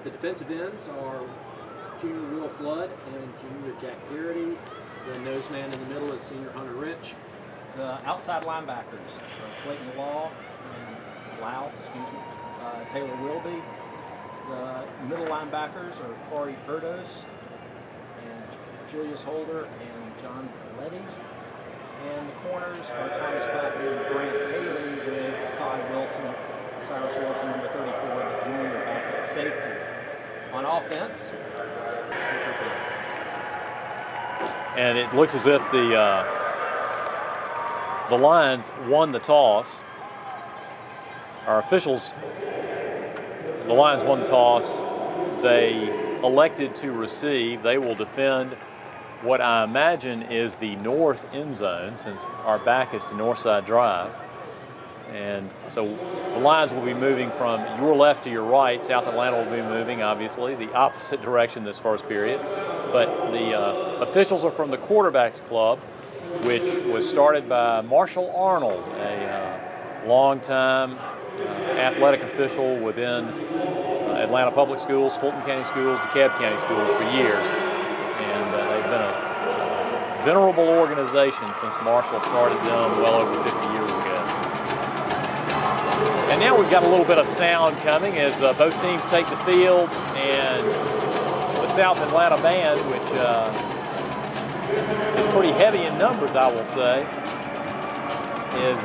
The defensive ends are junior Will Flood and junior Jack Garrity. The nose man in the middle is senior Hunter Rich. The outside linebackers are Clayton Lau, Taylor Wilby. The middle linebackers are Corey Erdos and Julius Holder and John Fletty. And the corners are Thomas Patton and Grant Haley with Cyrus Wilson, number 34, the junior back at safety. On offense, and it looks as if the Lions won the toss. Our officials, the Lions won the toss. They elected to receive. They will defend what I imagine is the north end zone, since our back is to Northside Drive. And so the Lions will be moving from your left to your right. South Atlanta will be moving, obviously, the opposite direction this first period. But the officials are from the Quarterbacks Club, which was started by Marshall Arnold, a longtime athletic official within Atlanta Public Schools, Fulton County Schools, DeKalb County Schools for years. And they've been a venerable organization since Marshall started them well over 50 years ago. And now we've got a little bit of sound coming as both teams take the field, and the South Atlanta band, which is pretty heavy in numbers, I will say, is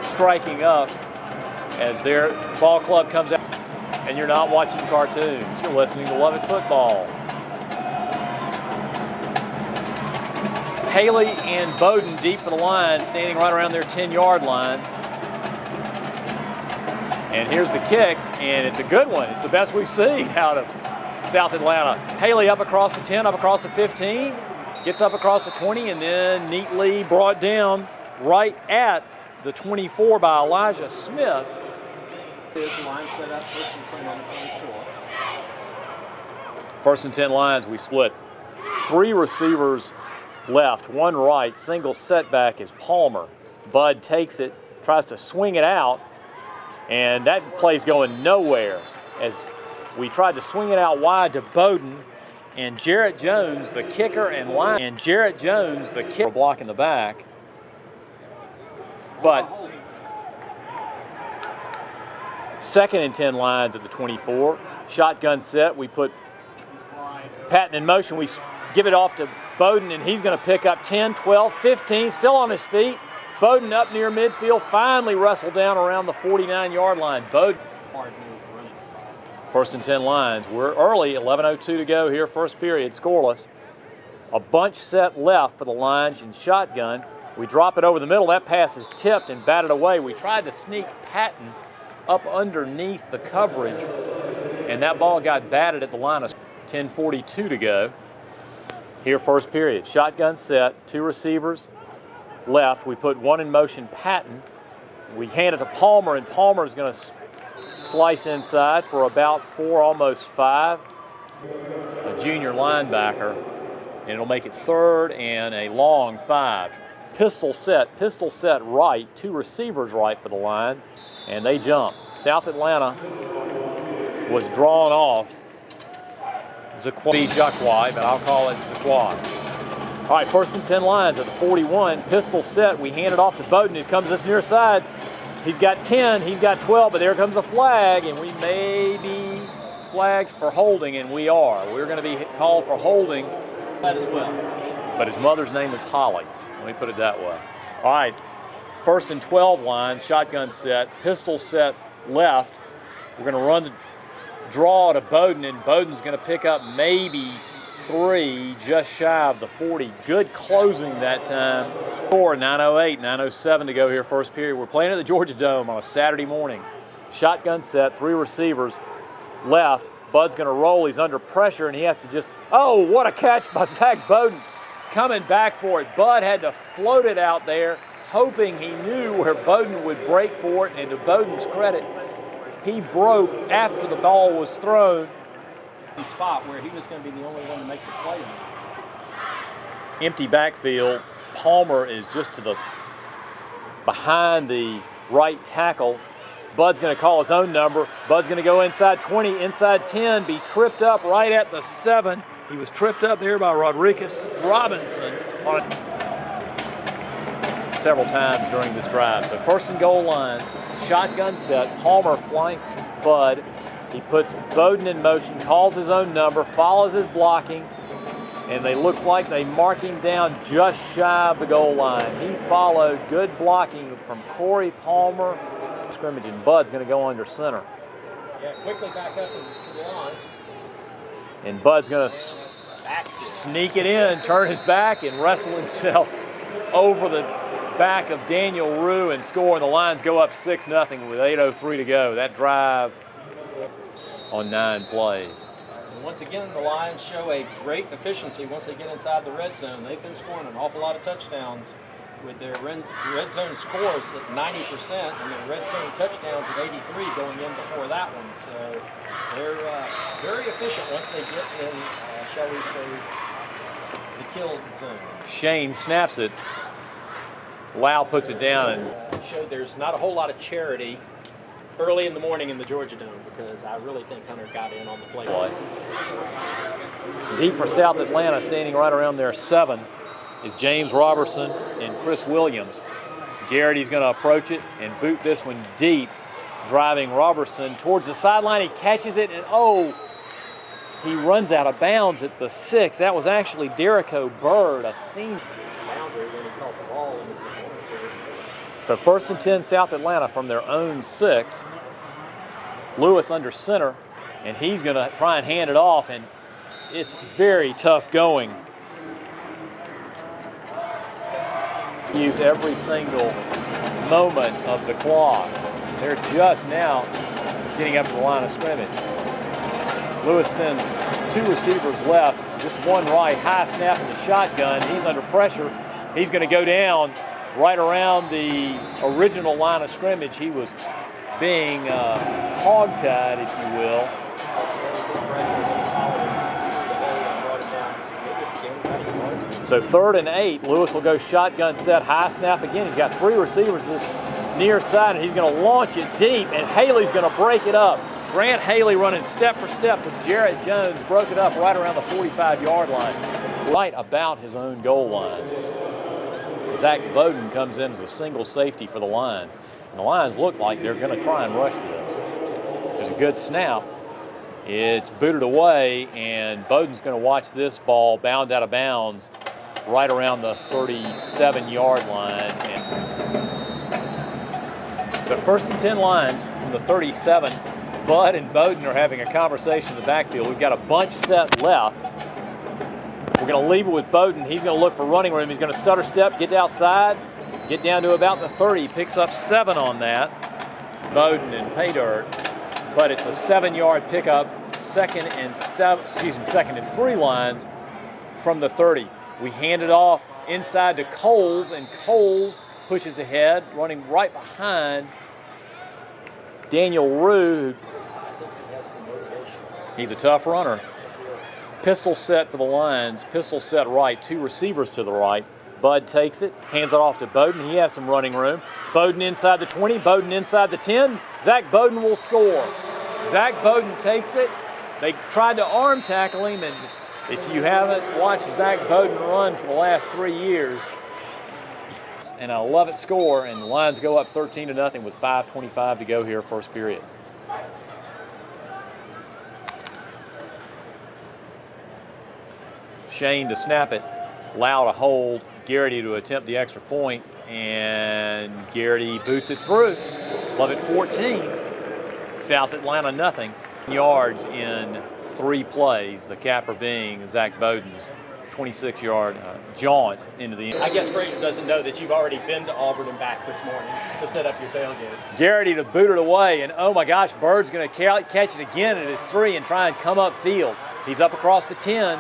striking up as their ball club comes out. And you're not watching cartoons, you're listening to Lovett Football. Haley and Bowden deep for the line, standing right around their 10-yard line. And here's the kick, and it's a good one. It's the best we've seen out of South Atlanta. Haley up across the 10, up across the 15, gets up across the 20, and then neatly brought down right at the 24 by Elijah Smith. Here's the line set up, first and 10 on the 24. First and 10 Lions, we split 3 receivers left, 1 right. Single setback is Palmer. Bud takes it, tries to swing it out, and that play's going nowhere as we tried to swing it out wide to Bowden, and Jarrett Jones, the kicker and line, and Jarrett Jones, the kicker, blocking the back. But second and 10 Lions at the 24. Shotgun set, we put Patton in motion. We give it off to Bowden, and he's going to pick up 10, 12, 15, still on his feet. Bowden up near midfield, finally wrestled down around the 49-yard line. Bowden. Hard-nosed running style. First and 10 Lions. We're early, 11:02 to go here, first period, scoreless. A bunch set left for the Lions in shotgun. We drop it over the middle. That pass is tipped and batted away. We tried to sneak Patton up underneath the coverage, and that ball got batted at the line of 10:42 to go. Here, first period. Shotgun set, 2 receivers left. We put 1 in motion, Patton. We hand it to Palmer, and Palmer's going to slice inside for about 4, almost 5. A junior linebacker, and it'll make it third and a long 5. Pistol set right, 2 receivers right for the Lions, and they jump. South Atlanta was drawn off. Jacquai, but I'll call it Zaquai. All right, first and 10 Lions at the 41. Pistol set. We hand it off to Bowden. He comes this near side. He's got 10. He's got 12, but there comes a flag, and we may be flagged for holding, and we are. We're going to be called for holding That as well. But his mother's name is Holly. Let me put it that way. All right, first and 12 Lions. Shotgun set. Pistol set left. We're going to run the draw to Bowden, and Bowden's going to pick up maybe 3, just shy of the 40. Good closing that time. 9:08, 9:07 to go here, first period. We're playing at the Georgia Dome on a Saturday morning. Shotgun set, 3 receivers left. Bud's going to roll. He's under pressure, and he has to just, oh, what a catch by Zach Bowden. Coming back for it. Bud had to float it out there, hoping he knew where Bowden would break for it, and to Bowden's credit, he broke after the ball was thrown. Spot where he was going to be the only one to make the play. Empty backfield. Palmer is just to the behind the right tackle. Bud's going to call his own number. Bud's going to go inside 20, inside 10, be tripped up right at the 7. He was tripped up there by Rodriguez Robinson several times during this drive. So first and goal lines, shotgun set. Palmer flanks Bud. He puts Bowden in motion, calls his own number, follows his blocking, and they look like they mark him down just shy of the goal line. He followed good blocking from Corey Palmer. Scrimmage, and Bud's going to go under center. Yeah, quickly back up to the line. And Bud's going to sneak it in, turn his back, and wrestle himself over the back of Daniel Rue and score. And the Lions go up 6-0 with 8:03 to go. That drive on 9 plays. And once again, the Lions show a great efficiency once they get inside the red zone. They've been scoring an awful lot of touchdowns with their red zone scores at 90% and their red zone touchdowns at 83 going in before that one. So they're very efficient once they get in, shall we say, the kill zone. Shane snaps it. Lau puts it down. And showed there's not a whole lot of charity early in the morning in the Georgia Dome because I really think Hunter got in on the play. Deep for South Atlanta, standing right around their 7. Is James Robertson and Chris Williams. Garrity's going to approach it and boot this one deep, driving Robertson towards the sideline. He catches it, and he runs out of bounds at the 6. That was actually Derico Bird, a senior. So first and 10, South Atlanta from their own 6. Lewis under center, and he's going to try and hand it off, and it's very tough going. Use every single moment of the clock. They're just now getting up to the line of scrimmage. Lewis sends 2 receivers left, just one right, high snap in the shotgun. He's under pressure. He's going to go down right around the original line of scrimmage. He was being hog-tied, if you will. So 3rd and 8, Lewis will go shotgun set, high snap again. He's got 3 receivers to this near side, and he's going to launch it deep, and Haley's going to break it up. Grant Haley running step for step with Jarrett Jones, broke it up right around the 45-yard line, right about his own goal line. Zach Bowden comes in as a single safety for the Lions. And the Lions look like they're going to try and rush this. There's a good snap. It's booted away, and Bowden's going to watch this ball bound out of bounds right around the 37-yard line. So 1st and 10 Lions from the 37. Bud and Bowden are having a conversation in the backfield. We've got a bunch set left. We're going to leave it with Bowden. He's going to look for running room. He's going to stutter step, get outside, get down to about the 30. He picks up 7 on that. Bowden and pay dirt. But it's a 7-yard pickup, second and 3 lines from the 30. We hand it off inside to Coles, and Coles pushes ahead, running right behind Daniel Rue. He's a tough runner. Pistol set for the Lions, pistol set right, 2 receivers to the right. Bud takes it, hands it off to Bowden. He has some running room. Bowden inside the 20, Bowden inside the 10. Zach Bowden will score. Zach Bowden takes it. They tried to arm tackle him, and if you haven't watched Zach Bowden run for the last 3 years, and a Lovett score, and the Lions go up 13-0 with 5:25 to go here, first period. Shane to snap it, Lau to hold, Garrity to attempt the extra point, and Garrity boots it through. Lovett 14, South Atlanta nothing. Yards in 3 plays, the capper being Zach Bowden's 26-yard jaunt into the end. I guess Frazier doesn't know that you've already been to Auburn and back this morning to set up your tailgate. Garrity to boot it away, and oh my gosh, Bird's going to catch it again at his 3 and try and come upfield. He's up across the 10,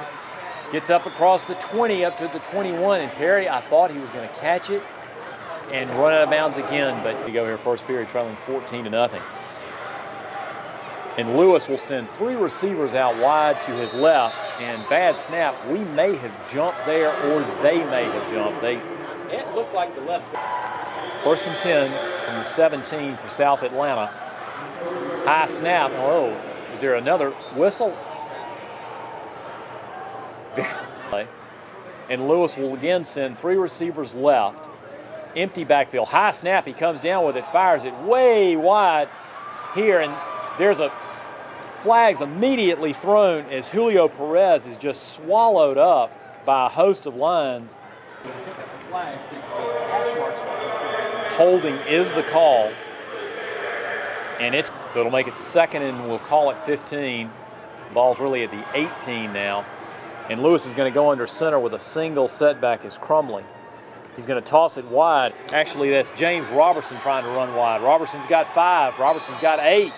gets up across the 20, up to the 21, and Perry, I thought he was going to catch it and run out of bounds again, but we go here first period trailing 14-0. And Lewis will send 3 receivers out wide to his left, and bad snap. We may have jumped there, or they may have jumped. It looked like the left. 1st and 10 from the 17 for South Atlanta. High snap. Oh, is there another whistle? And Lewis will again send 3 receivers left. Empty backfield. High snap. He comes down with it, fires it way wide here, and there's a flag's immediately thrown as Julio Perez is just swallowed up by a host of lines. Holding is the call, and so it'll make it second, and we'll call it 15. Ball's really at the 18 now, and Lewis is going to go under center with a single setback as Crumley. He's going to toss it wide. Actually, that's James Robertson trying to run wide. Robertson's got 5. Robertson's got 8.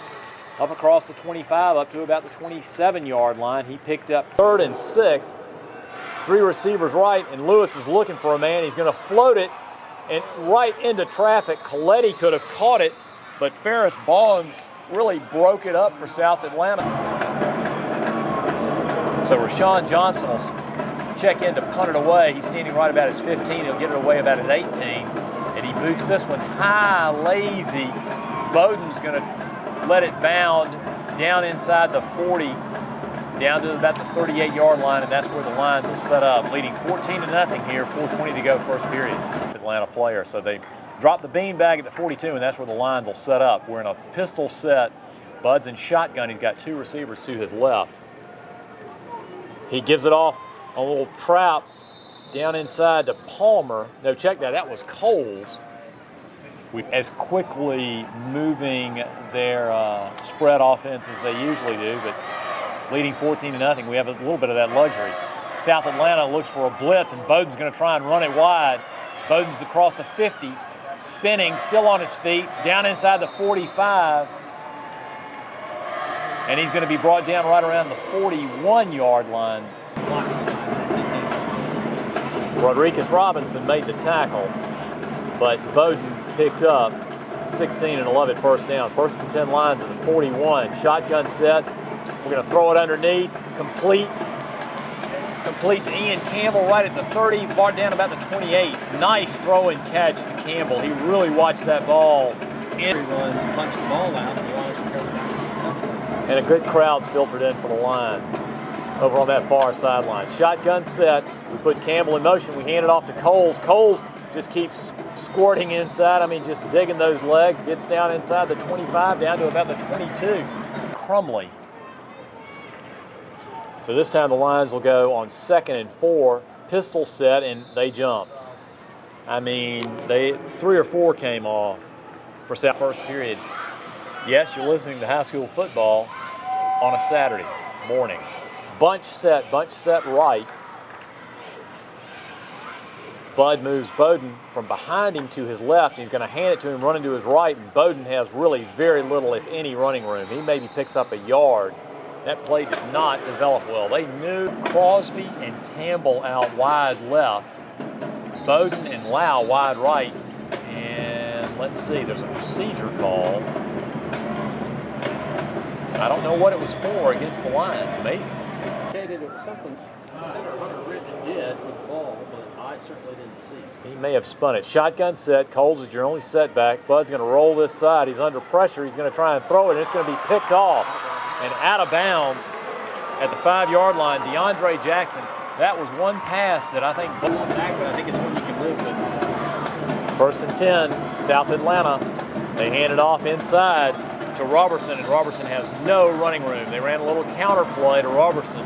Up across the 25, up to about the 27-yard line. He picked up 3rd and 6. 3 receivers right, and Lewis is looking for a man. He's going to float it and right into traffic. Coletti could have caught it, but Ferris Boggs really broke it up for South Atlanta. So Rashawn Johnson will check in to punt it away. He's standing right about his 15. He'll get it away about his 18. And he boots this one high, lazy. Bowden's going to let it bound down inside the 40, down to about the 38-yard line, and that's where the Lions will set up, leading 14-0 here, 4:20 to go first period. Atlanta player, so they drop the beanbag at the 42, and that's where the Lions will set up. We're in a pistol set. Bud's in shotgun. He's got 2 receivers to his left. He gives it off a little trap down inside to Palmer. No, check that. That was Coles. As quickly moving their spread offense as they usually do, but leading 14-0, we have a little bit of that luxury. South Atlanta looks for a blitz, and Bowden's going to try and run it wide. Bowden's across the 50, spinning, still on his feet, down inside the 45, and he's going to be brought down right around the 41-yard line. Rodriguez Robinson made the tackle, but Bowden picked up 16 and 11 first down. 1st and 10 lines at the 41. Shotgun set. We're going to throw it underneath. Complete to Ian Campbell right at the 30. Brought down about the 28. Nice throw and catch to Campbell. He really watched that ball. Run to punch the ball out. And a good crowd's filtered in for the Lions over on that far sideline. Shotgun set. We put Campbell in motion. We hand it off to Coles. Coles just keeps squirting inside. I mean, just digging those legs. Gets down inside the 25, down to about the 22. Crumley. So this time the Lions will go on 2nd and 4, pistol set, and they jump. I mean, 3 or 4 came off for South first period. Yes, you're listening to high school football on a Saturday morning. Bunch set right. Bud moves Bowden from behind him to his left. He's going to hand it to him running to his right, and Bowden has really very little, if any, running room. He maybe picks up a yard. That play did not develop well. They knew Crosby and Campbell out wide left, Bowden and Lau wide right, and let's see, there's a procedure call. I don't know what it was for against the Lions, maybe. It was something Senator Hunter Rich did with the ball, but I certainly didn't see. He may have spun it. Shotgun set. Coles is your only setback. Bud's going to roll this side. He's under pressure. He's going to try and throw it, and it's going to be picked off and out of bounds at the 5-yard line. DeAndre Jackson. That was one pass that I think back, but I think it's one you can live with. 1st and 10, South Atlanta. They hand it off inside to Robertson, and Robertson has no running room. They ran a little counter play to Robertson,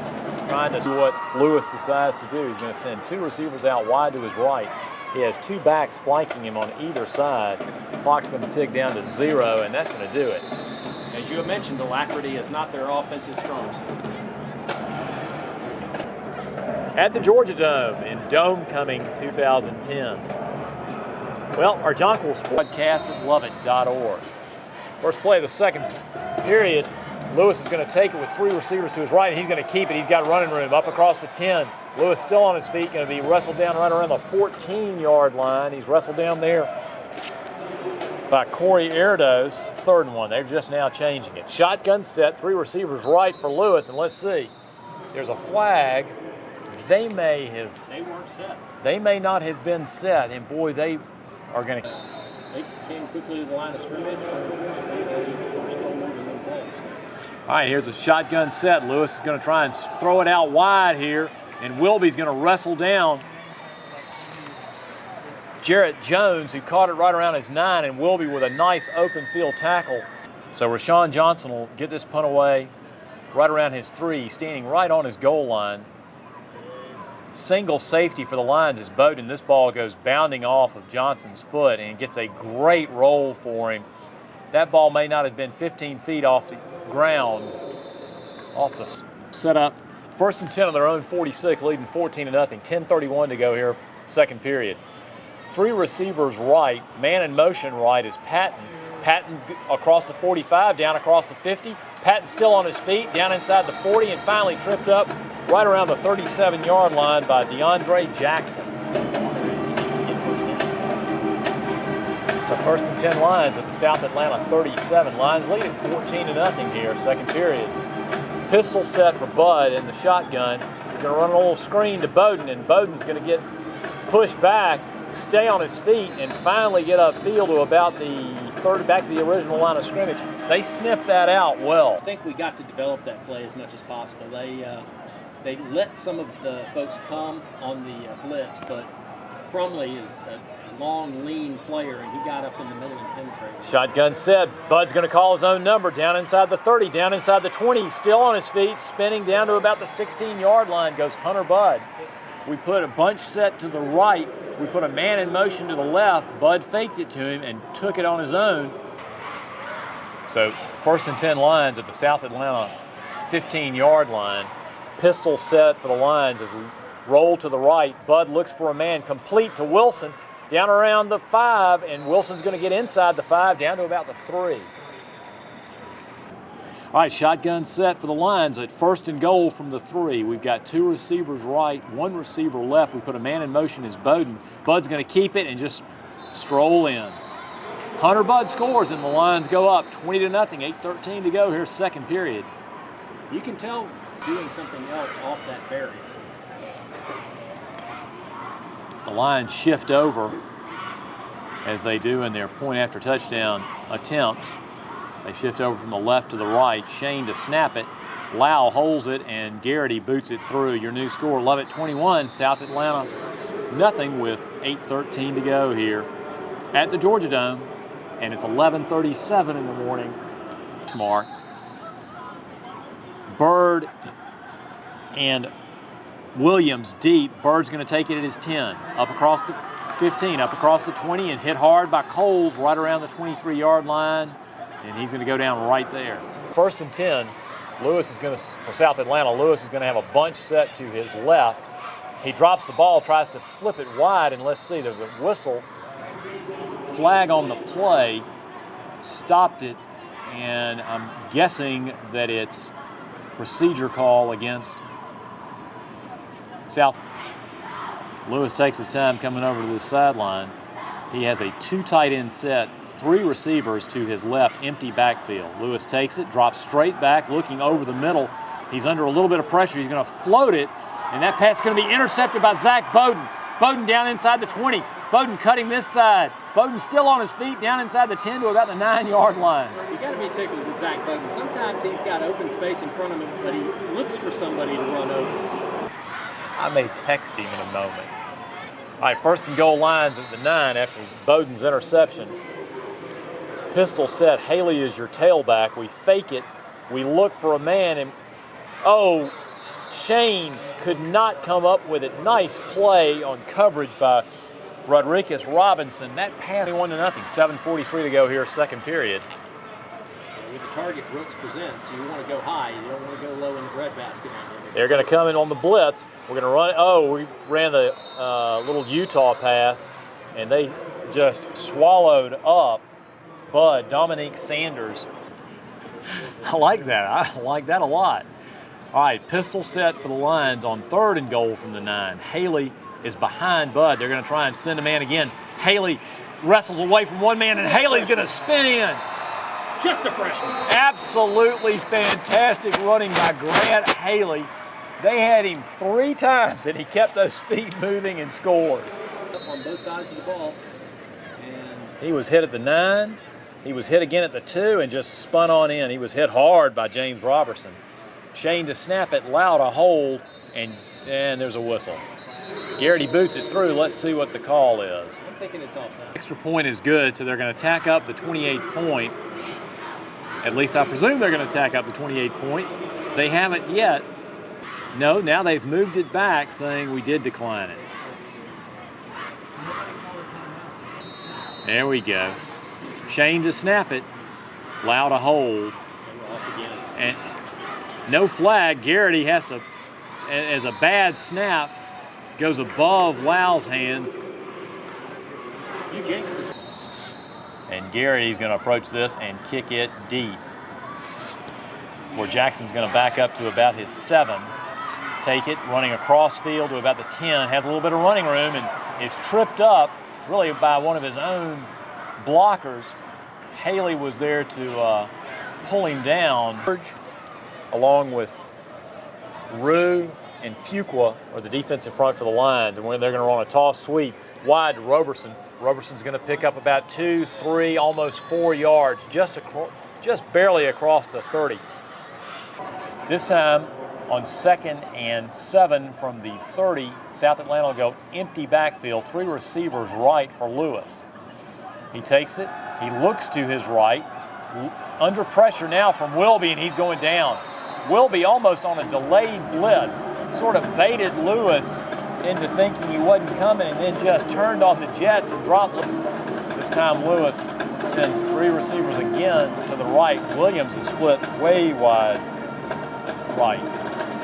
trying to do what Lewis decides to do. He's going to send 2 receivers out wide to his right. He has 2 backs flanking him on either side. The clock's going to tick down to 0, and that's going to do it. As you have mentioned, alacrity is not their offensive strong suit. At the Georgia Dome in Dome Coming 2010. Well, our Jonquil podcast at lovett.org. First play of the second period, Lewis is going to take it with 3 receivers to his right, and he's going to keep it. He's got running room up across the 10. Lewis still on his feet, going to be wrestled down right around the 14-yard line. He's wrestled down there by Corey Erdos. 3rd and 1. They're just now changing it. Shotgun set, 3 receivers right for Lewis, and let's see. There's a flag. They weren't set. They may not have been set, and boy, they are going to. They came quickly to the line of scrimmage. They were still All right, here's a shotgun set. Lewis is going to try and throw it out wide here, and Wilby's going to wrestle down Jarrett Jones, who caught it right around his 9, and Wilby with a nice open field tackle. So Rashawn Johnson will get this punt away right around his 3, standing right on his goal line. Single safety for the Lions as Bowden. This ball goes bounding off of Johnson's foot and gets a great roll for him. That ball may not have been 15 feet off the ground, off the setup. 1st and 10 on their own 46, leading 14-0. 10:31 to go here, second period. 3 receivers right, man in motion right is Patton. Patton's across the 45, down across the 50. Patton still on his feet, down inside the 40, and finally tripped up right around the 37-yard line by DeAndre Jackson. So 1st and 10 Lions at the South Atlanta 37. Lions lead at 14-0 here, second period. Pistol set for Bud in the shotgun. He's going to run a little screen to Bowden, and Bowden's going to get pushed back, stay on his feet, and finally get upfield to about the back to the original line of scrimmage. They sniffed that out well. I think we got to develop that play as much as possible. They let some of the folks come on the blitz, but Crumley is a long, lean player, and he got up in the middle and penetrated. Shotgun set. Bud's going to call his own number down inside the 30, down inside the 20, still on his feet, spinning down to about the 16-yard line goes Hunter Bud. We put a bunch set to the right. We put a man in motion to the left. Bud faked it to him and took it on his own. So 1st and 10 Lions at the South Atlanta 15-yard line. Pistol set for the Lions as we roll to the right. Bud looks for a man complete to Wilson down around the 5, and Wilson's going to get inside the 5 down to about the 3. All right, shotgun set for the Lions at 1st and goal from the 3. We've got 2 receivers right, 1 receiver left. We put a man in motion as Bowden. Bud's going to keep it and just stroll in. Hunter Bud scores, and the Lions go up 20-0. 8:13 to go here, second period. You can tell he's doing something else off that barrier. The Lions shift over as they do in their point after touchdown attempts. They shift over from the left to the right. Shane to snap it. Lau holds it, and Garrity boots it through. Your new score, Lovett 21, South Atlanta nothing, with 8:13 to go here at the Georgia Dome. And it's 11:37 in the morning. Smart. Bird and Williams deep. Bird's going to take it at his 10. Up across the 15, up across the 20, and hit hard by Coles right around the 23-yard line. And he's going to go down right there. 1st and 10, Lewis is going to, for South Atlanta, Lewis is going to have a bunch set to his left. He drops the ball, tries to flip it wide, and let's see, there's a whistle. Flag on the play, stopped it, and I'm guessing that it's procedure call against South. Lewis takes his time coming over to the sideline. He has a 2 tight end set, 3 receivers to his left, empty backfield. Lewis takes it, drops straight back, looking over the middle. He's under a little bit of pressure. He's going to float it, and that pass is going to be intercepted by Zach Bowden. Bowden down inside the 20. Bowden cutting this side. Bowden still on his feet, down inside the 10 to about the 9-yard line. You got to be tickled with Zach Bowden. Sometimes he's got open space in front of him, but he looks for somebody to run over. I may text him in a moment. All right, 1st and goal Lions at the 9 after Bowden's interception. Pistol set. Haley is your tailback. We fake it. We look for a man, and Shane could not come up with it. Nice play on coverage by Rodriguez Robinson. That pass 1-0. 7:43 to go here, second period. With the target Brooks presents, you want to go high. You don't want to go low in the breadbasket. They're going to come in on the blitz. We're going to run. We ran the little Utah pass, and they just swallowed up Bud, Dominique Sanders. I like that. I like that a lot. All right, pistol set for the Lions on 3rd and goal from the 9. Haley is behind Bud. They're going to try and send a man again. Haley wrestles away from one man, and Haley's going to spin in. Just a freshman. Absolutely fantastic running by Grant Haley. They had him 3 times, and he kept those feet moving and scored. On both sides of the ball. And he was hit at the 9, He was hit again at the 2 and just spun on in. He was hit hard by James Robertson. Shane to snap it, allowed a hold, and there's a whistle. Garrity boots it through. Let's see what the call is. I'm thinking it's offside. Extra point is good, so they're going to tack up the 28th point. At least I presume they're going to tack up the 28th point. They haven't yet. No, now they've moved it back, saying we did decline it. There we go. Shane to snap it, allowed a hold. And no flag. Garrity has to, as a bad snap, goes above Lau's hands. You jinxed us. And Garrity's going to approach this and kick it deep. Where Jackson's going to back up to about his 7. Take it, running across field to about the 10. Has a little bit of running room and is tripped up really by one of his own blockers. Haley was there to pull him down. Along with Rue and Fuqua are the defensive front for the Lions, and when they're going to run a toss sweep wide to Roberson. Roberson's going to pick up about 2, 3, almost 4 yards, just barely across the 30. This time on 2nd and 7 from the 30, South Atlanta will go empty backfield, 3 receivers right for Lewis. He takes it, he looks to his right, under pressure now from Wilby, and he's going down. Wilby almost on a delayed blitz, sort of baited Lewis into thinking he wasn't coming and then just turned on the jets and dropped. This time Lewis sends 3 receivers again to the right. Williams is split way wide right.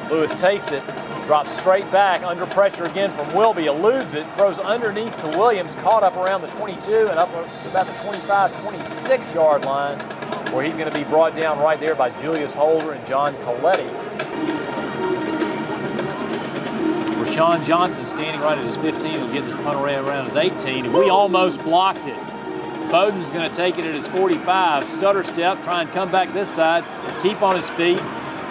Lewis takes it, drops straight back, under pressure again from Wilby, eludes it, throws underneath to Williams, caught up around the 22 and up to about the 25, 26 yard line, where he's going to be brought down right there by Julius Holder and John Coletti. Rashawn Johnson standing right at his 15 will get this punt around his 18, and we almost blocked it. Bowden's going to take it at his 45, stutter step, try and come back this side, keep on his feet,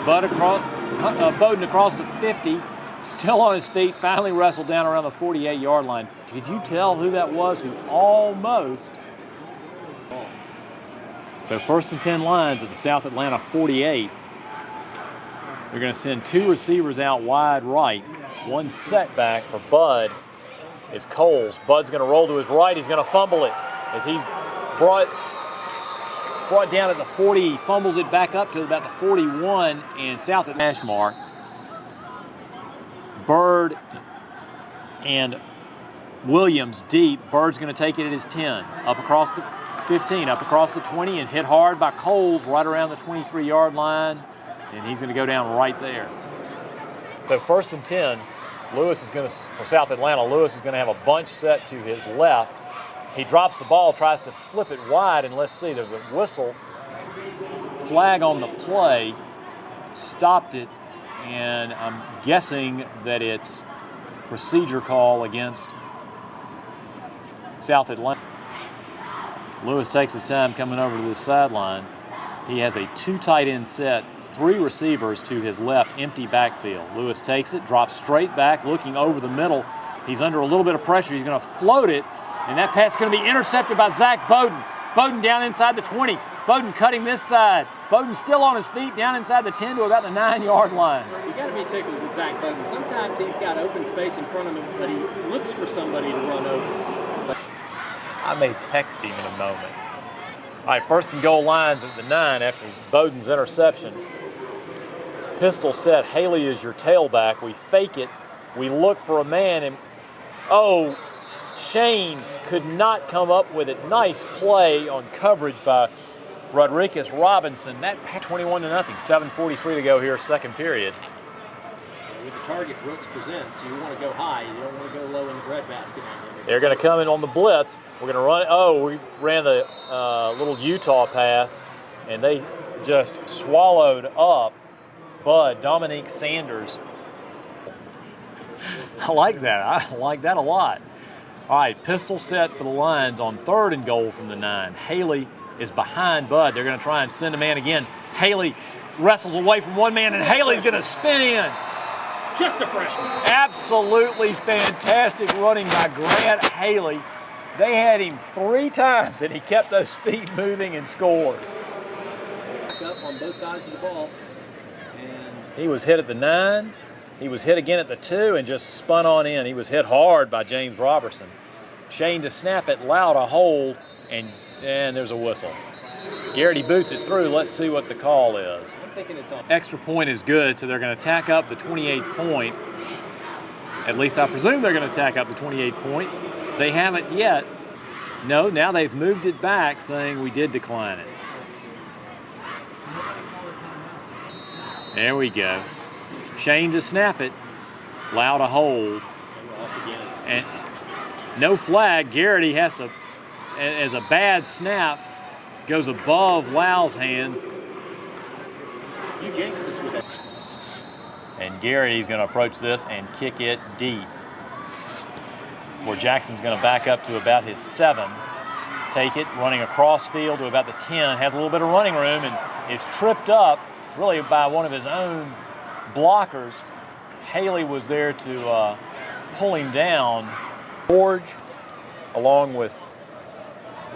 Bowden across the 50, still on his feet, finally wrestled down around the 48-yard line. Could you tell who that was who almost? So 1st and 10 Lions at the South Atlanta 48. They're going to send 2 receivers out wide right. 1 setback for Bud is Coles. Bud's going to roll to his right. He's going to fumble it as he's brought down at the 40. He fumbles it back up to about the 41, and South at Nashmar. Bird and Williams deep. Bird's going to take it at his 10. Up across the 15, up across the 20, and hit hard by Coles right around the 23-yard line, and he's going to go down right there. So 1st and 10, Lewis is going to, for South Atlanta, Lewis is going to have a bunch set to his left. He drops the ball, tries to flip it wide, and let's see, there's a whistle. Flag on the play, stopped it, and I'm guessing that it's procedure call against South Atlanta. Lewis takes his time coming over to the sideline. He has a 2 tight end set, 3 receivers to his left, empty backfield. Lewis takes it, drops straight back, looking over the middle. He's under a little bit of pressure. He's going to float it, and that pass is going to be intercepted by Zach Bowden. Bowden down inside the 20. Bowden cutting this side. Bowden still on his feet down inside the 10 to about the 9-yard line. You got to be tickled with Zach Bowden. Sometimes he's got open space in front of him, but he looks for somebody to run over. So I may text him in a moment. All right, 1st and goal Lions at the 9 after Bowden's interception. Pistol set, Haley is your tailback. We fake it. We look for a man, and Shane could not come up with it. Nice play on coverage by Rodriguez Robinson. That 21-0, 7:43 to go here, 2nd period. With the target Brooks presents, you want to go high. You don't want to go low in the breadbasket. They're going to come in on the blitz. We're going to run. We ran the little Utah pass, and they just swallowed up Bud, Dominique Sanders. I like that. I like that a lot. All right, pistol set for the Lions on 3rd and goal from the 9. Haley is behind Bud. They're going to try and send a man again. Haley wrestles away from one man, and Haley's going to spin in. Just a freshman. Absolutely fantastic running by Grant Haley. They had him 3 times, and he kept those feet moving and scored. Back up on both sides of the ball. And he was hit at the 9. He was hit again at the 2 and just spun on in. He was hit hard by James Robertson. Shane to snap it, allowed a hold, and there's a whistle. Garrity boots it through. Let's see what the call is. I'm thinking it's on. Extra point is good, so they're going to tack up the 28th point. At least I presume they're going to tack up the 28th point. They haven't yet. No, now they've moved it back, saying we did decline it. There we go. Shane to snap it, allowed a hold. And no flag. Garrity has to, as a bad snap, goes above Lau's hands. You jinxed us with it. And Garrity's going to approach this and kick it deep. Where Jackson's going to back up to about his 7. Take it, running across field to about the 10. Has a little bit of running room and is tripped up really by one of his own blockers. Haley was there to pull him down. George, along with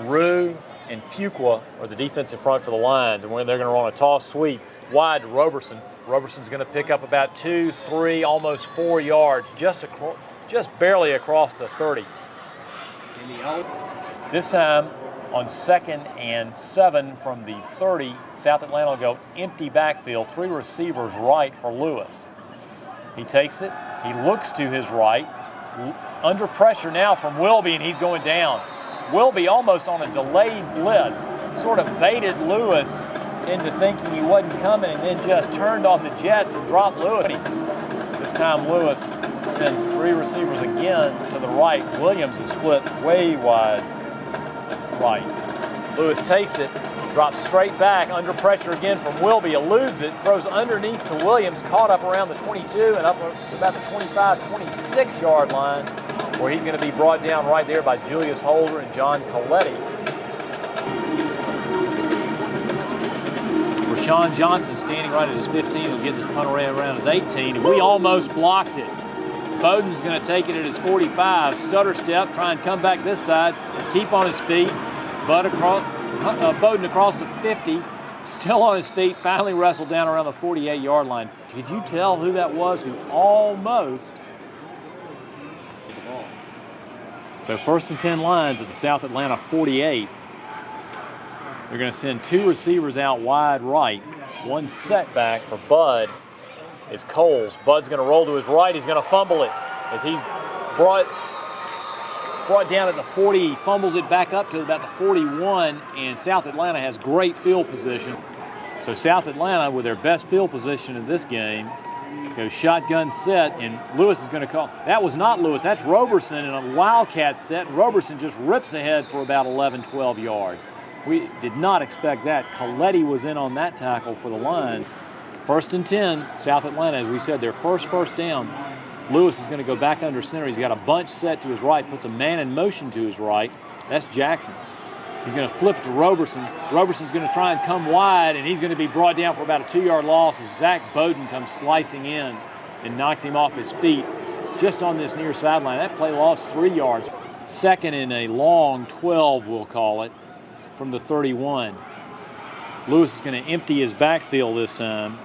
Rue and Fuqua, are the defensive front for the Lions, and they're going to run a toss sweep wide to Roberson. Roberson's going to pick up about 2, 3, almost 4 yards, just barely across the 30. This time on 2nd and 7 from the 30, South Atlanta will go empty backfield, 3 receivers right for Lewis. He takes it, he looks to his right, under pressure now from Wilby, and he's going down. Wilby almost on a delayed blitz, sort of baited Lewis into thinking he wasn't coming, and then just turned on the jets and dropped Lewis. This time Lewis sends 3 receivers again to the right. Williams is split way wide right. Lewis takes it, drops straight back, under pressure again from Wilby, eludes it, throws underneath to Williams, caught up around the 22 and up to about the 25, 26 yard line, where he's going to be brought down right there by Julius Holder and John Coletti. Rashawn Johnson standing right at his 15 will get this punt around his 18, and we almost blocked it. Bowden's going to take it at his 45, stutter step, try and come back this side, keep on his feet, Bowden across the 50, still on his feet, finally wrestled down around the 48-yard line. Could you tell who that was who almost? So 1st and 10 Lions at the South Atlanta 48. They're going to send 2 receivers out wide right. 1 setback for Bud is Coles. Bud's going to roll to his right. He's going to fumble it as he's brought down at the 40. He fumbles it back up to about the 41, and South Atlanta has great field position. So South Atlanta, with their best field position in this game, goes shotgun set, and Lewis is going to call. That was not Lewis. That's Roberson in a Wildcat set. Roberson just rips ahead for about 11, 12 yards. We did not expect that. Coletti was in on that tackle for the line. 1st and 10, South Atlanta, as we said, their first down. Lewis is going to go back under center. He's got a bunch set to his right, puts a man in motion to his right. That's Jackson. He's going to flip it to Roberson. Roberson's going to try and come wide, and he's going to be brought down for about a 2-yard loss as Zach Bowden comes slicing in and knocks him off his feet just on this near sideline. That play lost 3 yards. 2nd and a long 12, we'll call it, from the 31. Lewis is going to empty his backfield this time.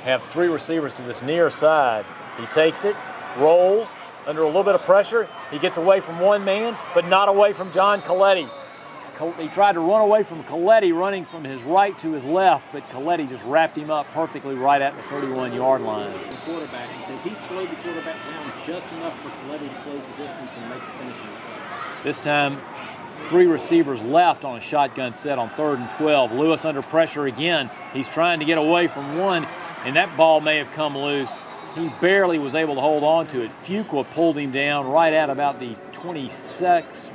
Have 3 receivers to this near side. He takes it, rolls under a little bit of pressure. He gets away from one man, but not away from John Coletti. He tried to run away from Coletti, running from his right to his left, but Coletti just wrapped him up perfectly right at the 31-yard line. The quarterback, because he slowed the quarterback down just enough for Coletti to close the distance and make the finishing play. This time, 3 receivers left on a shotgun set on 3rd and 12. Lewis under pressure again. He's trying to get away from one, and that ball may have come loose. He barely was able to hold on to it. Fuqua pulled him down right at about the 26,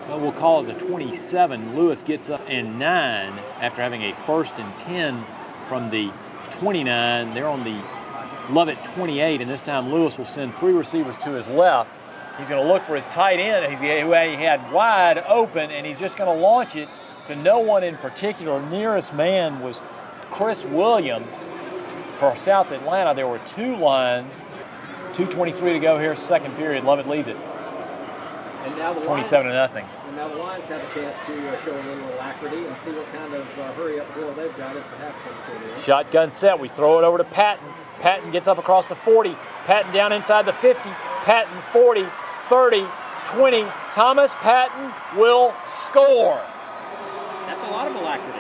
well, we'll call it the 27. Lewis gets up and 9 after having a 1st and 10 from the 29. They're on the Lovett 28, and this time Lewis will send 3 receivers to his left. He's going to look for his tight end who he had wide open, and he's just going to launch it to no one in particular. Nearest man was Chris Williams. For South Atlanta, there were 2 lines. 2:23 to go here, 2nd period. Lovett leads it. And now the 27 to Lions, nothing. and now the Lions have a chance to show a little alacrity and see what kind of hurry-up drill they've got as the half comes to an end. Shotgun set. We throw it over to Patton. Patton gets up across the 40. Patton down inside the 50. Patton 40, 30, 20. Thomas Patton will score. That's a lot of alacrity.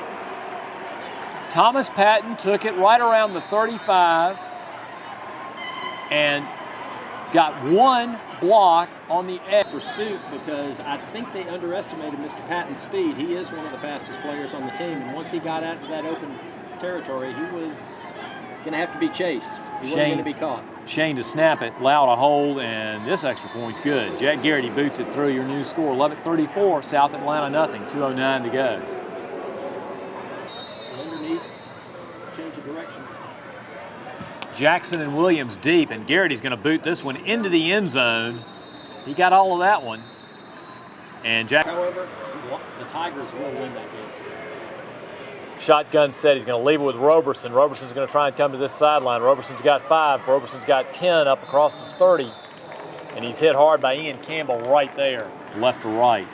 Thomas Patton took it right around the 35 and got one block on the edge. Pursuit, because I think they underestimated Mr. Patton's speed. He is one of the fastest players on the team, and once he got out of that open territory, he was going to have to be chased. He wasn't going to be caught. Shane to snap it, allowed a hold, and this extra point's good. Jack Garrity boots it through. Your new score, Lovett 34, South Atlanta nothing. 2:09 to go. Underneath, change of direction. Jackson and Williams deep, and Garrity's going to boot this one into the end zone. He got all of that one. And Jack. However, the Tigers will win that game. Shotgun set. He's going to leave it with Roberson. Roberson's going to try and come to this sideline. Roberson's got 5. Roberson's got 10 up across the 30. And he's hit hard by Ian Campbell right there, left to right.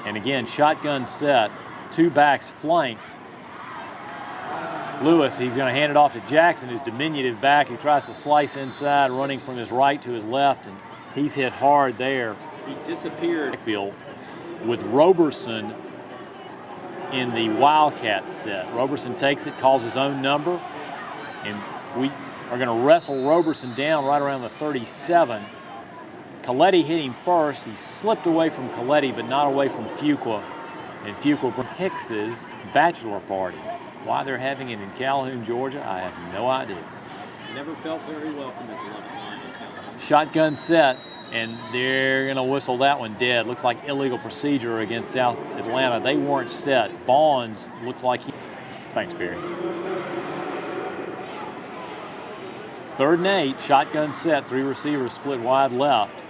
And again, shotgun set. 2 backs flank. Lewis, he's going to hand it off to Jackson, his diminutive back, who tries to slice inside, running from his right to his left, and he's hit hard there. He disappeared. Field with Roberson in the Wildcat set. Roberson takes it, calls his own number, and we are going to wrestle Roberson down right around the 37. Coletti hit him first. He slipped away from Coletti, but not away from Fuqua. And Fuqua Hicks's bachelor party. Why they're having it in Calhoun, Georgia, I have no idea. Never felt very welcome as a Lovett Lion in Calhoun. Shotgun set, and they're going to whistle that one dead. Looks like illegal procedure against South Atlanta. They weren't set. Bonds looked like he... Thanks, Barry. 3rd and 8, shotgun set, 3 receivers split wide left.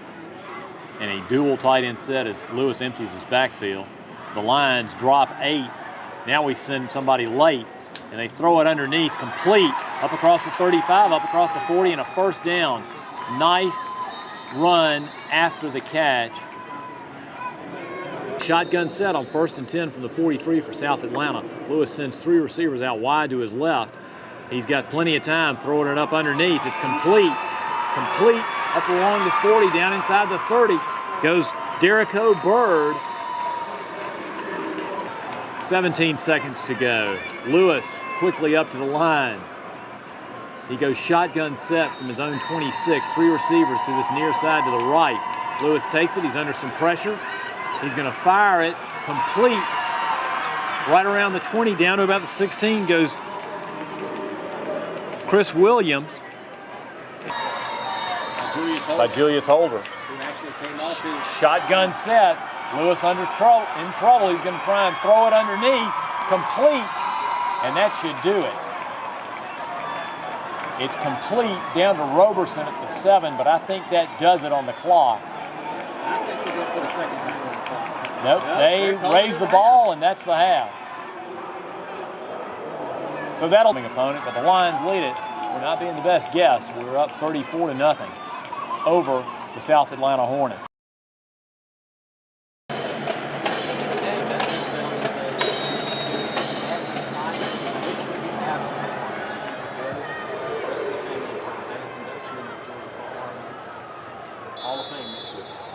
And a dual tight end set as Lewis empties his backfield. The Lions drop 8. Now we send somebody late, and they throw it underneath, complete, up across the 35, up across the 40, and a first down. Nice run after the catch. Shotgun set on 1st and 10 from the 43 for South Atlanta. Lewis sends 3 receivers out wide to his left. He's got plenty of time throwing it up underneath. It's complete, up along the 40, down inside the 30. Goes Derico Bird. 17 seconds to go. Lewis quickly up to the line. He goes shotgun set from his own 26. 3 receivers to this near side to the right. Lewis takes it. He's under some pressure. He's going to fire it complete. Right around the 20, down to about the 16 goes Chris Williams. By Julius Holder. Who actually came off his Shotgun set. Lewis in trouble. He's going to try and throw it underneath. Complete. And that should do it. It's complete down to Roberson at the 7, but I think that does it on the clock. I think they're going to put a second finger on the clock. Nope, they raise the ball, and that's the half. So that'll be an opponent, but the Lions lead it. We're not being the best guess. We're up 34 to nothing over the South Atlanta Hornets.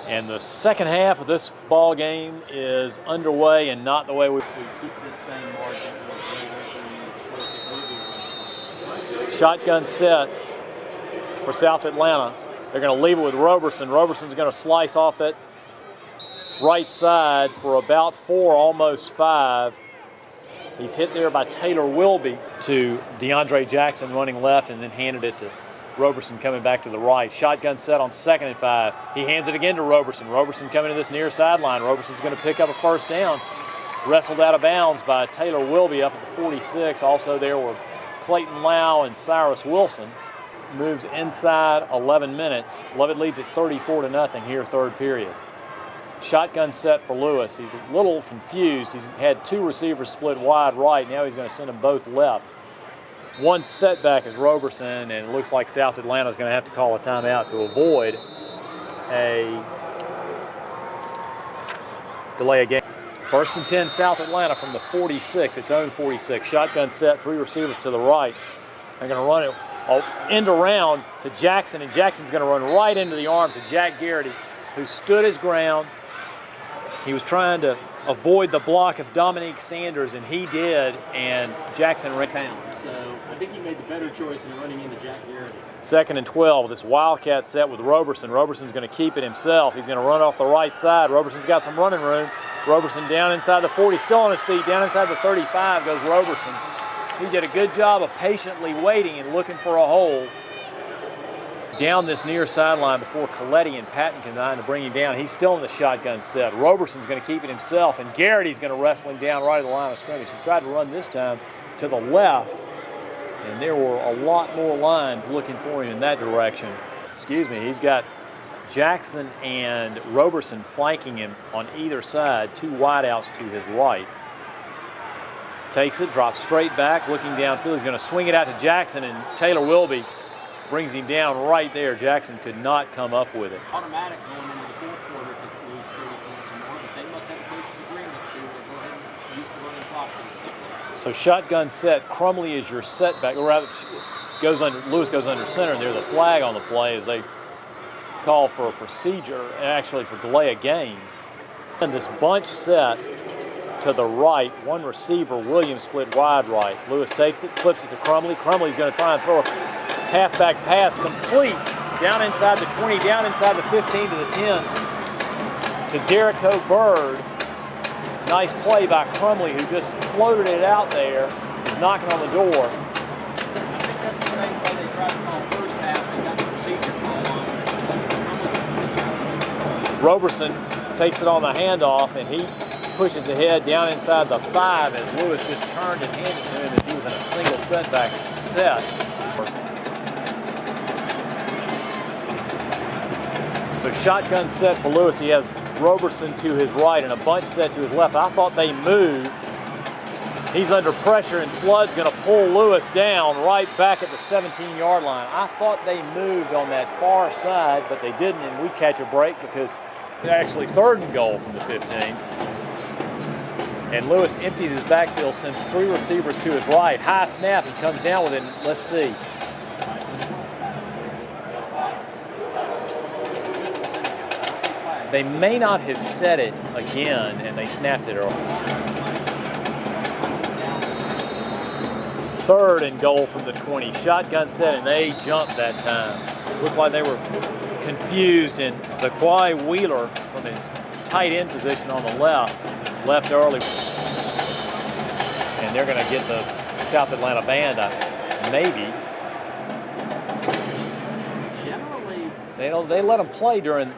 And the second half of this ball game is underway, and not the way we keep this same margin. Shotgun set for South Atlanta. They're going to leave it with Roberson. Roberson's going to slice off that right side for about 4, almost 5. He's hit there by Taylor Wilby to DeAndre Jackson running left, and then handed it to Roberson coming back to the right. Shotgun set on 2nd and 5. He hands it again to Roberson. Roberson coming to this near sideline. Roberson's going to pick up a first down. Wrestled out of bounds by Taylor Wilby up at the 46. Also there were Clayton Lau and Cyrus Wilson. Moves inside 11 minutes. Lovett leads at 34 to nothing here, 3rd period. Shotgun set for Lewis. He's a little confused. He's had 2 receivers split wide right. Now he's going to send them both left. One setback is Roberson, and it looks like South Atlanta is going to have to call a timeout to avoid a delay a game. 1st and 10, South Atlanta from the 46, its own 46. Shotgun set, 3 receivers to the right. They're going to run it end around to Jackson, and Jackson's going to run right into the arms of Jack Garrity, who stood his ground. He was trying to avoid the block of Dominique Sanders, and he did, and Jackson ran pounds. So I think he made the better choice in running into Jack Garrity. 2nd and 12, this Wildcat set with Roberson. Roberson's going to keep it himself. He's going to run off the right side. Roberson's got some running room. Roberson down inside the 40, still on his feet. Down inside the 35 goes Roberson. He did a good job of patiently waiting and looking for a hole. Down this near sideline before Coletti and Patton combine to bring him down. He's still in the shotgun set. Roberson's going to keep it himself, and Garrity's going to wrestle him down right at the line of scrimmage. He tried to run this time to the left, and there were a lot more lines looking for him in that direction. Excuse me, he's got Jackson and Roberson flanking him on either side, 2 wideouts to his right. Takes it, drops straight back, looking downfield. He's going to swing it out to Jackson, and Taylor Wilby brings him down right there. Jackson could not come up with it. Automatic going into the 4th quarter if it leads 30 points or more, but they must have a coach's agreement to go ahead and use the running clock for the 2nd. So shotgun set, Crumley is your setback, or rather, Lewis goes under center, and there's a flag on the play as they call for a procedure, actually for delay a game. And this bunch set to the right, 1 receiver, Williams split wide right. Lewis takes it, flips it to Crumley. Crumley's going to try and throw a halfback pass complete down inside the 20, down inside the 15 to the 10 to Derrico Bird. Nice play by Crumley, who just floated it out there. He's knocking on the door. I think that's the same play they tried to call first half and got the procedure call on. Roberson takes it on the handoff, and he pushes ahead down inside the 5 as Lewis just turned and handed to him as he was in a single setback set. So shotgun set for Lewis. He has Roberson to his right and a bunch set to his left. I thought they moved. He's under pressure, and Flood's going to pull Lewis down right back at the 17-yard line. I thought they moved on that far side, but they didn't, and we catch a break because they're actually 3rd and goal from the 15. And Lewis empties his backfield, sends 3 receivers to his right. High snap, he comes down with it. Let's see. They may not have set it again, and they snapped it early. 3rd and goal from the 20. Shotgun set, and they jumped that time. Looked like they were confused, and Zaquai Wheeler from his tight end position on the left early. And they're going to get the South Atlanta band, maybe. Generally, they let them play during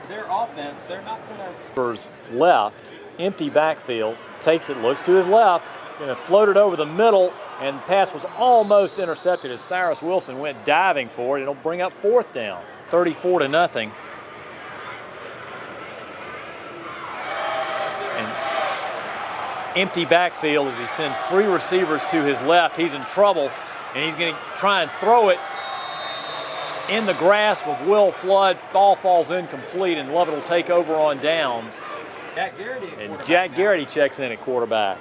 their offense. They're not going to. Left, empty backfield, takes it, looks to his left, going to float it over the middle, and the pass was almost intercepted as Cyrus Wilson went diving for it. It'll bring up 4th down, 34-0. Empty backfield as he sends 3 receivers to his left. He's in trouble, and he's going to try and throw it in the grasp of Will Flood. Ball falls incomplete, and Lovett will take over on downs. Jack Garrity checks in at quarterback.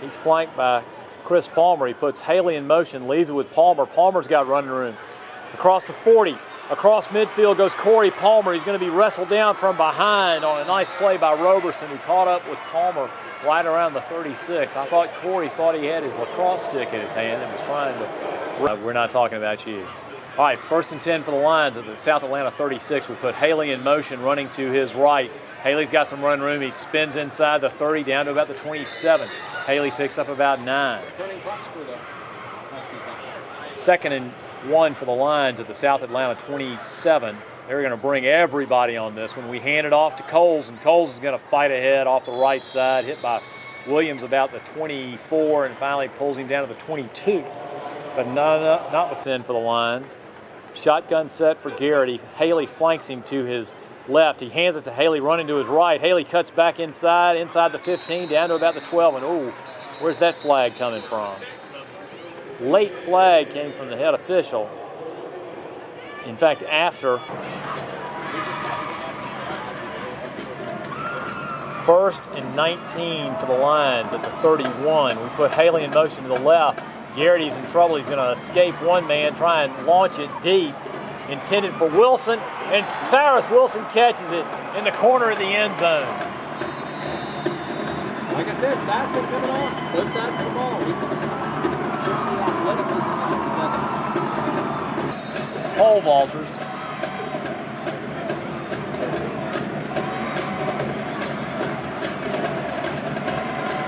He's flanked by Chris Palmer. He puts Haley in motion, leaves it with Palmer. Palmer's got running room. Across the 40, across midfield goes Corey Palmer. He's going to be wrestled down from behind on a nice play by Roberson, who caught up with Palmer right around the 36. I thought Corey thought he had his lacrosse stick in his hand and was trying to. We're not talking about you. All right, 1st and 10 for the Lions at the South Atlanta 36. We put Haley in motion, running to his right. Haley's got some run room. He spins inside the 30 down to about the 27. Haley picks up about 9. 2nd and 1 for the Lions at the South Atlanta 27. They're going to bring everybody on this when we hand it off to Coles, and Coles is going to fight ahead off the right side, hit by Williams about the 24, and finally pulls him down to the 22. But not within for the Lions. Shotgun set for Garrity. Haley flanks him to his left. He hands it to Haley, running to his right. Haley cuts back inside the 15, down to about the 12, and ooh, where's that flag coming from? Late flag came from the head official. In fact, after 1st and 19 for the Lions at the 31. We put Haley in motion to the left. Garrity's in trouble. He's going to escape one man, try and launch it deep. Intended for Wilson, and Cyrus Wilson catches it in the corner of the end zone. Like I said, size been coming on both sides of the ball. He's showing the athleticism that he possesses. Pole vaulters.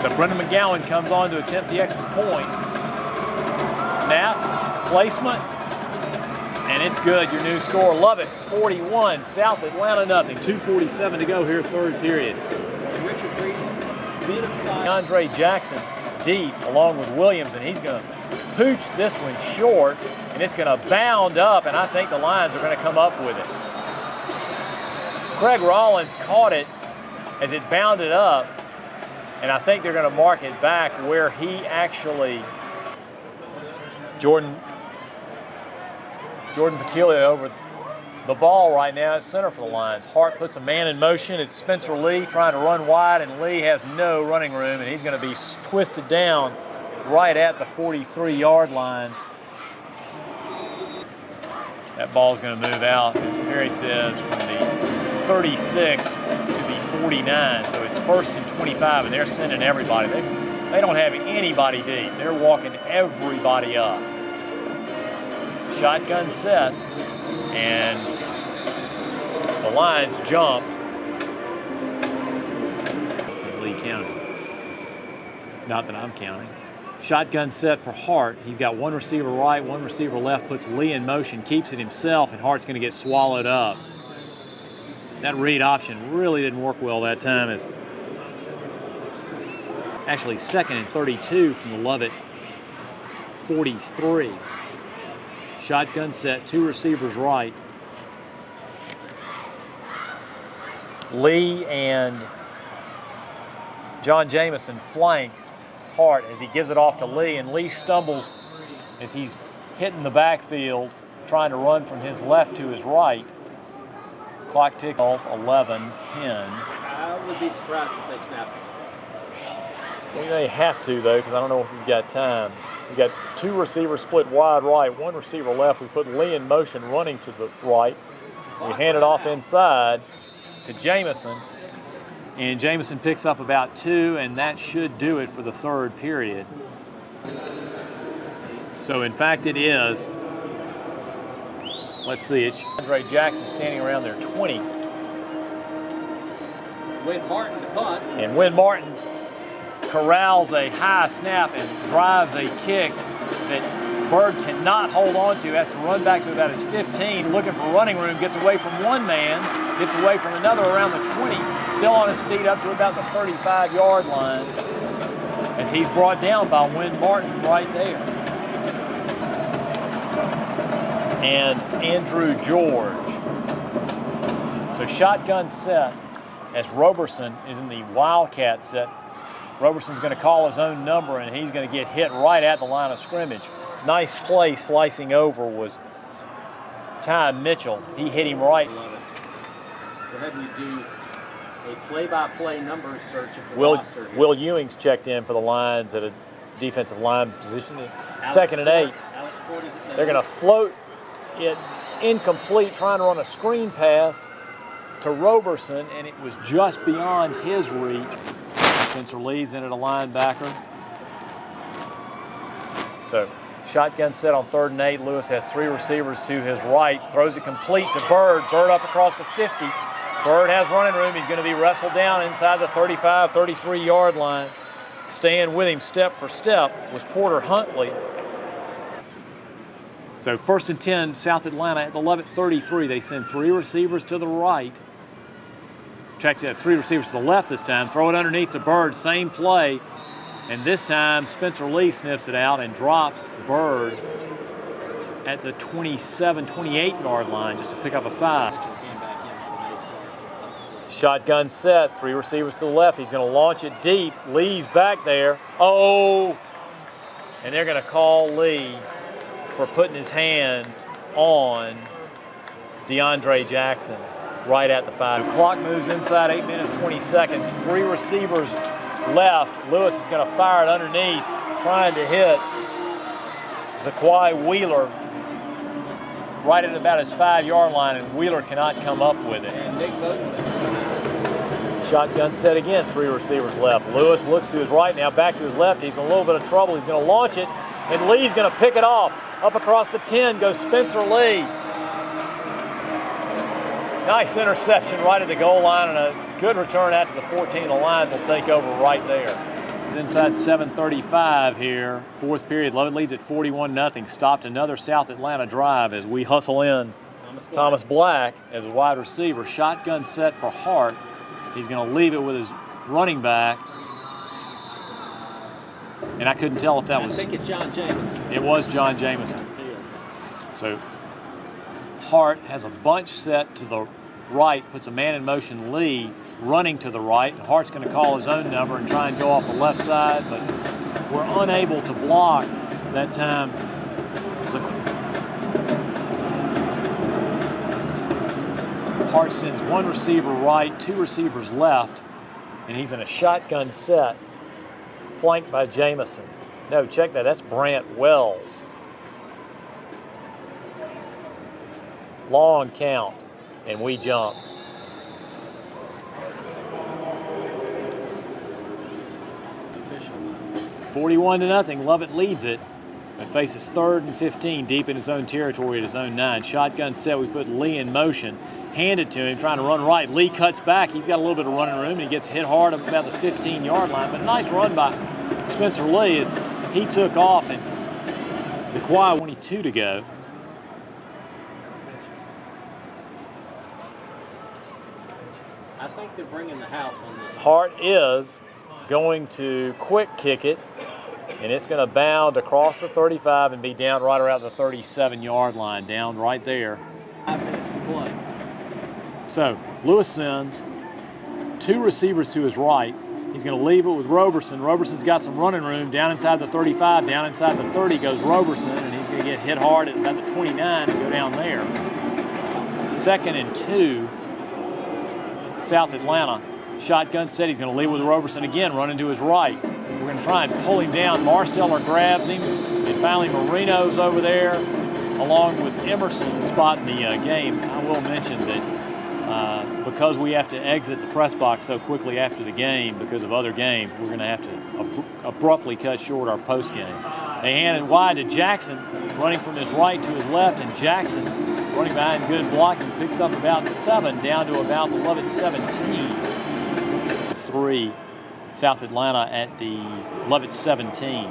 So Brendan McGowan comes on to attempt the extra point. Snap, placement, and it's good. Your new score, Lovett 41, South Atlanta nothing. 2:47 to go here, third period. And Richard Breed's bit of side. Andre Jackson deep along with Williams, and he's going to pooch this one short, and it's going to bound up, and I think the Lions are going to come up with it. Craig Rollins caught it as it bounded up, and I think they're going to mark it back where he actually, Jordan Peculiar over the ball right now at center for the Lions. Hart puts a man in motion. It's Spencer Lee trying to run wide, and Lee has no running room, and he's going to be twisted down right at the 43-yard line. That ball's going to move out, as Perry says, from the 36 to the 49. So it's 1st and 25, and they're sending everybody. They don't have anybody deep. They're walking everybody up. Shotgun set, and the Lions jumped. Lee County. Not that I'm counting. Shotgun set for Hart. He's got one receiver right, one receiver left, puts Lee in motion, keeps it himself, and Hart's going to get swallowed up. That read option really didn't work well that time. As actually 2nd and 32 from the Lovett 43. Shotgun set, 2 receivers right. Lee and John Jamison flank Hart as he gives it off to Lee, and Lee stumbles as he's hitting the backfield, trying to run from his left to his right. Clock ticks off 11-10. I would be surprised if they snap this play. We may have to, though, because I don't know if we've got time. We've got 2 receivers split wide right, 1 receiver left. We put Lee in motion running to the right. We hand it off inside to Jamison, and Jamison picks up about 2, and that should do it for the third period. So, in fact, it is. Let's see, it's Andre Jackson standing around their 20. Win Martin to punt. And Win Martin corrals a high snap and drives a kick that Bird cannot hold on to, has to run back to about his 15, looking for running room, gets away from one man, gets away from another around the 20, still on his feet up to about the 35-yard line as he's brought down by Win Martin right there. And Andrew George. So shotgun set as Roberson is in the Wildcat set. Roberson's going to call his own number, and he's going to get hit right at the line of scrimmage. Nice play slicing over was Ty Mitchell. He hit him right. Love it. Go ahead and do a play-by-play numbers search of the roster. Will Ewing's checked in for the Lions at a defensive line position. 2nd and 8. Alex Ford is at They're going to float it incomplete, trying to run a screen pass to Roberson, and it was just beyond his reach. Spencer Lee's in at a linebacker. So shotgun set on 3rd and 8. Lewis has 3 receivers to his right. Throws it complete to Bird. Bird up across the 50. Bird has running room. He's going to be wrestled down inside the 35, 33-yard line. Staying with him step for step was Porter Huntley. So 1st and 10, South Atlanta at the Lovett 33. They send 3 receivers to the right. Actually, 3 receivers to the left this time. Throw it underneath to Bird, same play. And this time, Spencer Lee sniffs it out and drops Bird at the 27, 28-yard line just to pick up a 5. Shotgun set, 3 receivers to the left. He's going to launch it deep. Lee's back there. Oh! And they're going to call Lee for putting his hands on DeAndre Jackson. right at the 5. The clock moves inside 8 minutes, 20 seconds. 3 receivers left. Lewis is going to fire it underneath, trying to hit Zaquai Wheeler right at about his 5-yard line, and Wheeler cannot come up with it. And Nick Bowden. Shotgun set again, 3 receivers left. Lewis looks to his right, now back to his left. He's in a little bit of trouble. He's going to launch it, and Lee's going to pick it off. Up across the 10 goes Spencer Lee. Nice interception right at the goal line, and a good return out to the 14. The Lions will take over right there. It's inside 7:35 here. 4th period. Lovett leads at 41-0. Stopped another South Atlanta drive as we hustle in Thomas Black as a wide receiver. Shotgun set for Hart. He's going to leave it with his running back. And I couldn't tell if that was... I think it's John Jameson. It was John Jameson. So Hart has a bunch set to the right, puts a man in motion, Lee, running to the right. And Hart's going to call his own number and try and go off the left side, but we're unable to block that time. Hart sends 1 receiver right, 2 receivers left, and he's in a shotgun set, flanked by Jameson. No, check that, that's Brant Wells. Long count, and we jump. Official. 41-0, Lovett leads it. And faces 3rd and 15 deep in his own territory at his own 9. Shotgun set, we put Lee in motion. Hand it to him, trying to run right. Lee cuts back. He's got a little bit of running room, and he gets hit hard at about the 15-yard line. But a nice run by Spencer Lee as he took off, and Zaquai 22 to go. I think they're bringing the house on this. Hart is going to quick kick it, and it's going to bound across the 35 and be down right around the 37-yard line, down right there. 5 minutes to play. So Lewis sends 2 receivers to his right. He's going to leave it with Roberson. Roberson's got some running room down inside the 35, down inside the 30 goes Roberson, and he's going to get hit hard at about the 29 and go down there. 2nd and 2, South Atlanta. Shotgun set, he's going to leave with Roberson again, running to his right. We're going to try and pull him down. Marsteller grabs him, and finally Marino's over there, along with Emerson. Spot in the game. I will mention that because we have to exit the press box so quickly after the game because of other games, we're going to have to abruptly cut short our post game. They hand it wide to Jackson, running from his right to his left, and Jackson, running behind good blocking, picks up about 7 down to about the Lovett 17. 3, South Atlanta at the Lovett 17.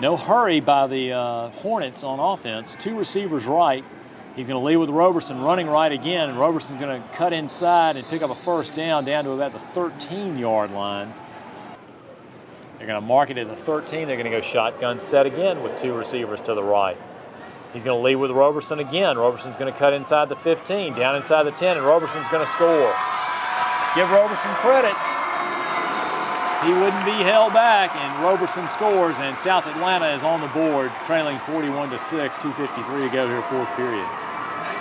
No hurry by the Hornets on offense. 2 receivers right. He's going to lead with Roberson, running right again, and Roberson's going to cut inside and pick up a first down to about the 13-yard line. They're going to mark it at the 13. They're going to go shotgun set again with 2 receivers to the right. He's going to lead with Roberson again. Roberson's going to cut inside the 15, down inside the 10, and Roberson's going to score. Give Roberson credit. He wouldn't be held back, and Roberson scores, and South Atlanta is on the board, trailing 41-6, 2:53 to go here, 4th period.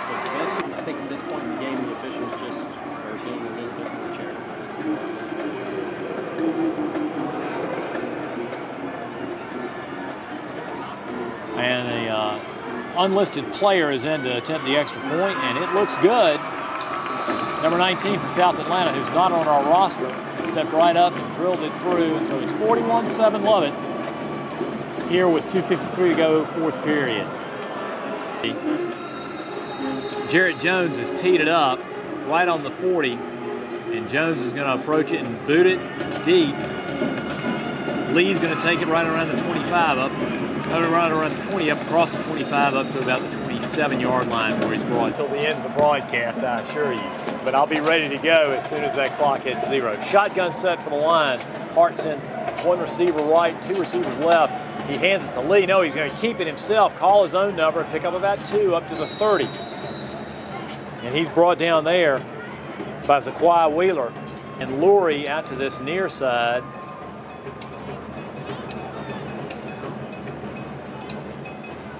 I think at this point in the game, the officials just are being a little bit more charitable. And a unlisted player is in to attempt the extra point, and it looks good. Number 19 for South Atlanta, who's not on our roster, stepped right up and drilled it through, and so it's 41-7 Lovett here with 2:53 to go, 4th period. Jarrett Jones has teed it up right on the 40, and Jones is going to approach it and boot it deep. Lee's going to take it right around the 25 up, right around the 20 up across the 25 up to about the 27-yard line where he's brought until the end of the broadcast, I assure you. But I'll be ready to go as soon as that clock hits 0. Shotgun set for the Lions. Hart sends 1 receiver right, 2 receivers left. He hands it to Lee. No, he's going to keep it himself, call his own number, and pick up about 2 up to the 30. And he's brought down there by Zaquai Wheeler. And Lurie out to this near side.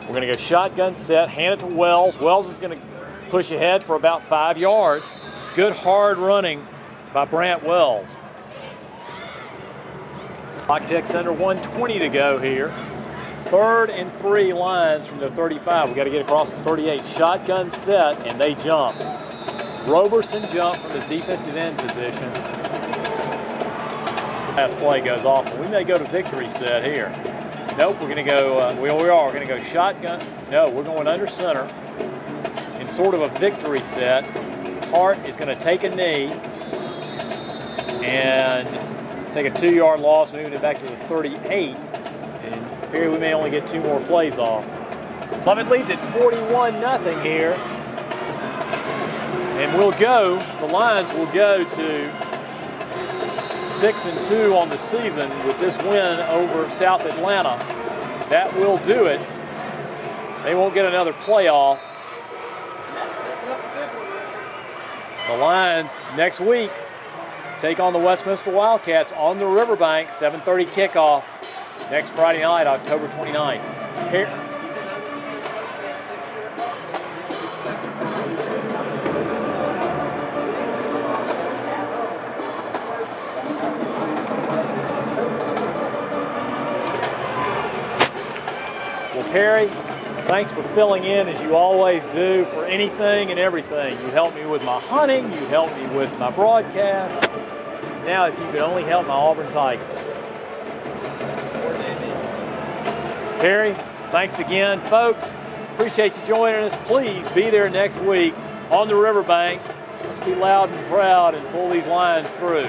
We're going to go shotgun set, hand it to Wells. Wells is going to push ahead for about 5 yards. Good hard running by Brant Wells. Clock ticks under 1:20 to go here. 3rd and 3 lines from the 35. We got to get across the 38. Shotgun set, and they jump. Roberson jumped from his defensive end position. Last play goes off. We may go to victory set here. Nope, we're going to go, we are going to go shotgun. No, we're going under center in sort of a victory set. Hart is going to take a knee and take a 2-yard loss, moving it back to the 38. And here we may only get 2 more plays off. Lovett leads at 41-0 here. And we'll go, the Lions will go to 6-2 on the season with this win over South Atlanta. That will do it. They won't get another playoff. That's setting up a big one, Richard. The Lions next week take on the Westminster Wildcats on the Riverbank, 7:30 kickoff next Friday night, October 29th. Here. Well, Perry, thanks for filling in as you always do for anything and everything. You helped me with my hunting, you helped me with my broadcast. Now, if you could only help my Auburn Tigers. Perry, thanks again, folks. Appreciate you joining us. Please be there next week on the Riverbank. Let's be loud and proud and pull these Lions through.